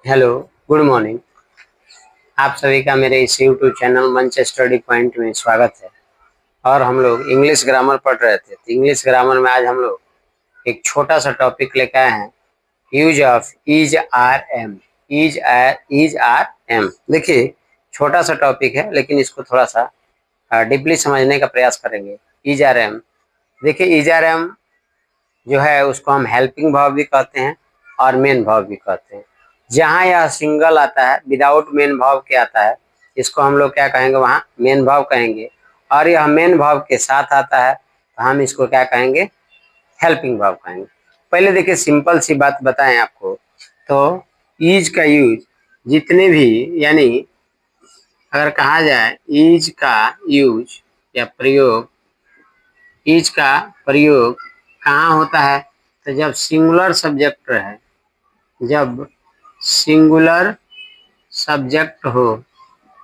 Hello, good morning. आप सभी का मेरे इस यूट्यूब चैनल मंच स्टडी पॉइंट में स्वागत है। और हम लोग इंग्लिश ग्रामर पढ़ रहे थे, तो इंग्लिश ग्रामर में आज हम लोग एक छोटा सा टॉपिक लेकर आए हैं, use of is are am. Is are am, देखिए छोटा सा टॉपिक है लेकिन इसको थोड़ा सा डीपली समझने का प्रयास करेंगे। इज आर एम, देखिए इज आर एम जो है उसको हम हेल्पिंग वर्ब भी कहते हैं और मेन वर्ब भी कहते हैं। जहाँ यह सिंगल आता है, विदाउट मेन वर्ब के आता है, इसको हम लोग क्या कहेंगे, वहाँ मेन वर्ब कहेंगे। और यह मेन वर्ब के साथ आता है तो हम इसको क्या कहेंगे, हेल्पिंग वर्ब कहेंगे। पहले देखिए सिंपल सी बात बताएं आपको, तो इज का यूज जितने भी, यानी अगर कहा जाए इज का यूज या प्रयोग, इज का प्रयोग कहाँ होता है, तो जब सिंगुलर सब्जेक्ट है, जब सिंगुलर सब्जेक्ट हो,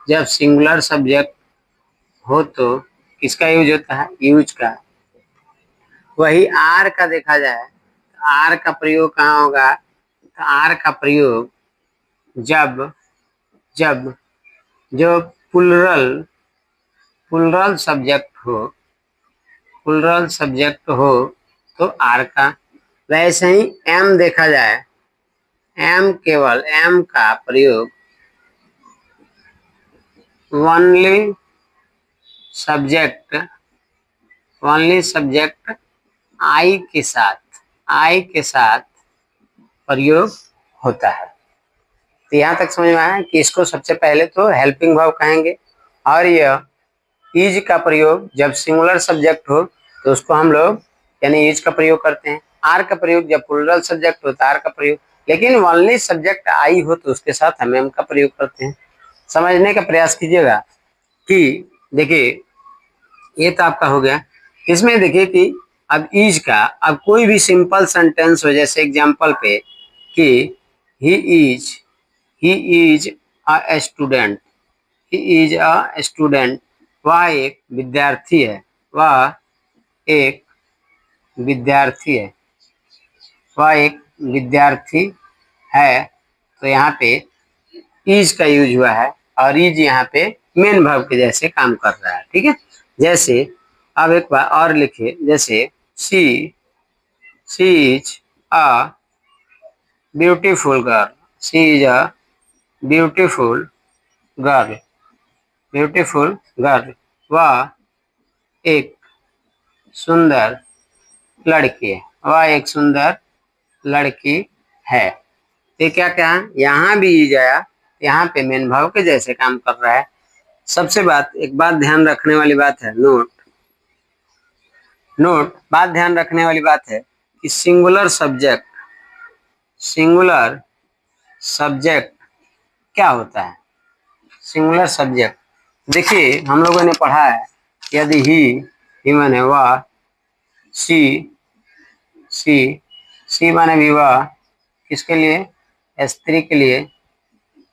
जब सिंगुलर सब्जेक्ट हो तो किसका यूज होता है, यूज का। वही आर का देखा जाए तो आर का प्रयोग कहाँ होगा, तो आर का प्रयोग जब जब जो प्लुरल प्लुरल सब्जेक्ट हो, प्लुरल सब्जेक्ट हो तो आर का। वैसे ही एम देखा जाए, एम केवल एम का प्रयोग ओनली सब्जेक्ट आई के साथ प्रयोग होता है। तो यहाँ तक समझ में आया कि इसको सबसे पहले तो हेल्पिंग वर्ब कहेंगे। और यह इज का प्रयोग जब सिंगुलर सब्जेक्ट हो तो उसको हम लोग यानी इज का प्रयोग करते हैं। आर का प्रयोग जब प्लुरल सब्जेक्ट हो तो आर का प्रयोग, लेकिन ओनली सब्जेक्ट आई हो तो उसके साथ हम एम का प्रयोग करते हैं। समझने का प्रयास कीजिएगा कि देखिए ये तो आपका हो गया। इसमें देखिए कि अब इज का, अब कोई भी सिंपल सेंटेंस हो, जैसे एग्जांपल पे कि he is a student, he is a student, वह एक विद्यार्थी है, वह एक विद्यार्थी है, वह एक विद्यार्थी है। तो यहाँ पे इज का यूज हुआ है और इज यहाँ पे मेन वर्ब के जैसे काम कर रहा है, ठीक है। जैसे अब एक बार और लिखिए, जैसे she is a beautiful girl, she is a beautiful girl, beautiful girl, वह एक सुंदर लड़की है, वह एक सुंदर लड़की है। ये क्या क्या यहाँ भी इज आया, यहाँ पे मेन वर्ब के जैसे काम कर रहा है। सबसे एक बात ध्यान रखने वाली बात है, बात ध्यान रखने वाली बात है कि सिंगुलर सब्जेक्ट क्या होता है। सिंगुलर सब्जेक्ट देखिए हम लोगों ने पढ़ा है, यदि ही माने वह, सी माने विवाह, किसके लिए, स्त्री के लिए,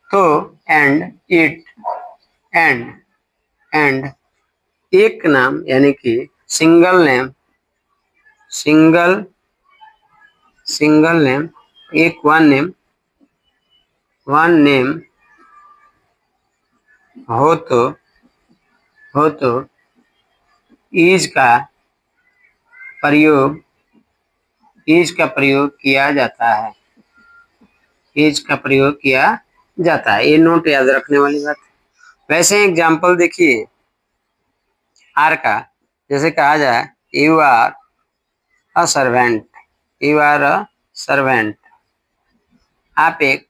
तो एंड इट, एंड एक नाम यानी कि सिंगल नेम, एक वन नेम हो तो इज का प्रयोग किया जाता है, इज का प्रयोग किया जाता है। ये नोट याद रखने वाली बात है। वैसे एग्जाम्पल देखिए आर का, जैसे कहा जाए you are a servant, you are a servant, आप एक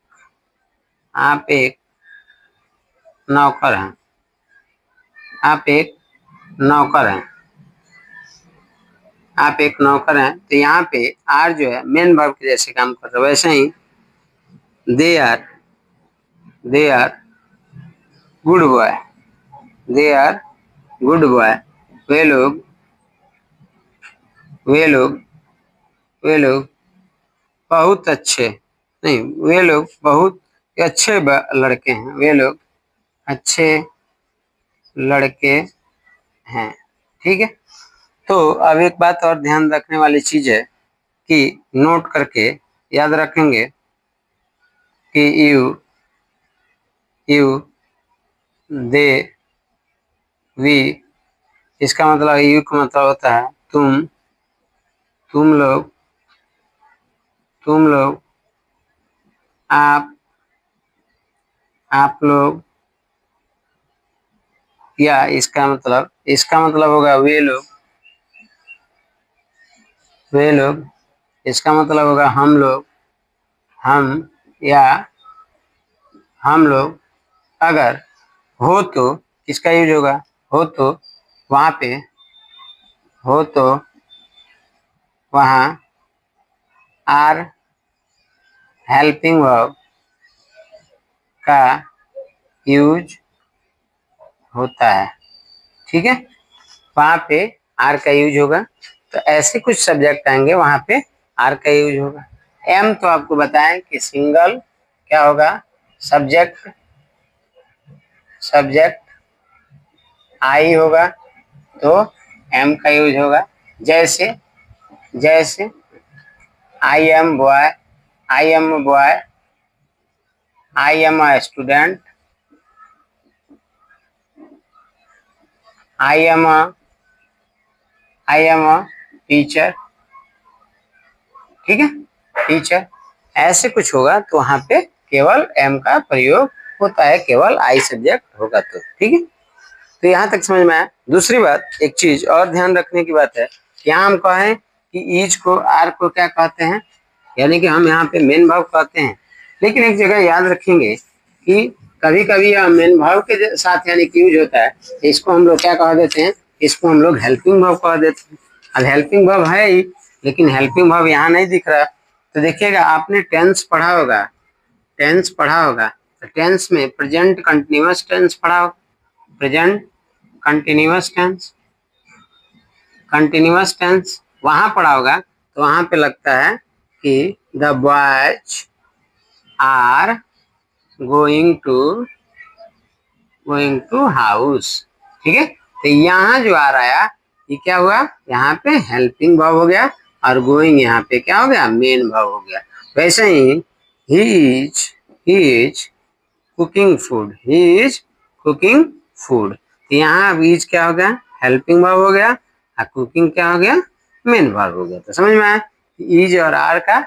नौकर हैं, आप एक नौकर हैं, आप एक नौकर हैं। तो यहाँ पे आर जो है मेन वर्ब के जैसे काम कर रहा है। वैसे ही they are good boy, they are good boy, वे लोग वे लोग वे लोग बहुत अच्छे, नहीं, वे लोग बहुत अच्छे लड़के हैं, वे लोग अच्छे लड़के हैं, ठीक है। तो अब एक बात और ध्यान रखने वाली चीज है कि नोट करके याद रखेंगे कि यू दे वी, इसका मतलब यू का मतलब होता है तुम लोग, आप लोग, या इसका मतलब होगा वे लोग, इसका मतलब होगा हम लोग, या हम लोग। अगर हो तो किसका यूज होगा, हो तो वहाँ आर हेल्पिंग वर्ब का यूज होता है। ठीक है, वहाँ पे आर का यूज होगा। तो ऐसे कुछ सब्जेक्ट आएंगे वहाँ पे आर का यूज होगा। एम तो आपको बताएं कि सिंगल क्या होगा, सब्जेक्ट आई होगा, तो एम का यूज होगा। जैसे I am boy, I am a student, I am a teacher. ठीक है, टीचर, ऐसे कुछ होगा तो वहां पे केवल एम का प्रयोग होता है, केवल आई सब्जेक्ट होगा तो। ठीक है, तो यहाँ तक समझ में आया। दूसरी बात, एक चीज और ध्यान रखने की बात है, यहाँ हम कहें कि ईज को आर को क्या कहते हैं, यानी कि हम यहाँ पे मेन भाव कहते हैं। लेकिन एक जगह याद रखेंगे कि कभी कभी यह मेन भाव के साथ यानी कि यूज होता है, तो इसको हम लोग क्या कह देते हैं, इसको हम लोग हेल्पिंग भाव कह देते हैं। अब हेल्पिंग भाव है ही, लेकिन हेल्पिंग भाव यहाँ नहीं दिख रहा। तो देखिएगा, आपने टेंस पढ़ा होगा, तो टेंस में प्रेजेंट कंटिन्यूअस टेंस पढ़ा होगा, प्रेजेंट कंटिन्यूअस टेंस वहां पढ़ा होगा। तो वहां पे लगता है कि the boys are going to house. ठीक है, तो यहाँ जो आ रहा है ये क्या हुआ, यहाँ पे हेल्पिंग वर्ब हो गया, और गोइंग यहाँ पे क्या हो गया, मेन वर्ब हो गया। वैसे ही ही इज कुकिंग फूड, तो यहाँ अब इज क्या हो गया, हेल्पिंग वर्ब हो गया, और कुकिंग क्या हो गया, मेन वर्ब हो गया। तो समझ में आया, इज और आर का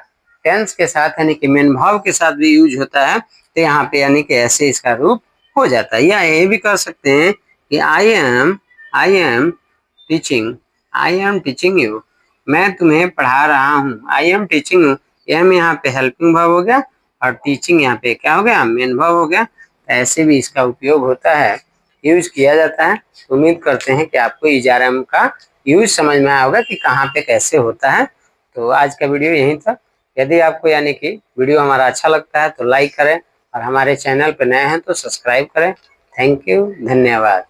टेंस के साथ यानी कि मेन वर्ब के साथ भी यूज होता है। तो यहाँ पे यानी कि ऐसे इसका रूप हो जाता है। या ये भी कर सकते हैं कि आई एम टीचिंग यू, मैं तुम्हें पढ़ा रहा हूँ, I am teaching you, am यहाँ पे हेल्पिंग वर्ब हो गया, और टीचिंग यहाँ पे क्या हो गया, मेन वर्ब हो गया। ऐसे भी इसका उपयोग होता है, यूज किया जाता है। उम्मीद करते हैं कि आपको इजारम का यूज समझ में आया होगा कि कहाँ पे कैसे होता है। तो आज का वीडियो यहीं तक। यदि आपको यानी कि वीडियो हमारा अच्छा लगता है तो लाइक करें, और हमारे चैनल पर नए हैं तो सब्सक्राइब करें। थैंक यू, धन्यवाद।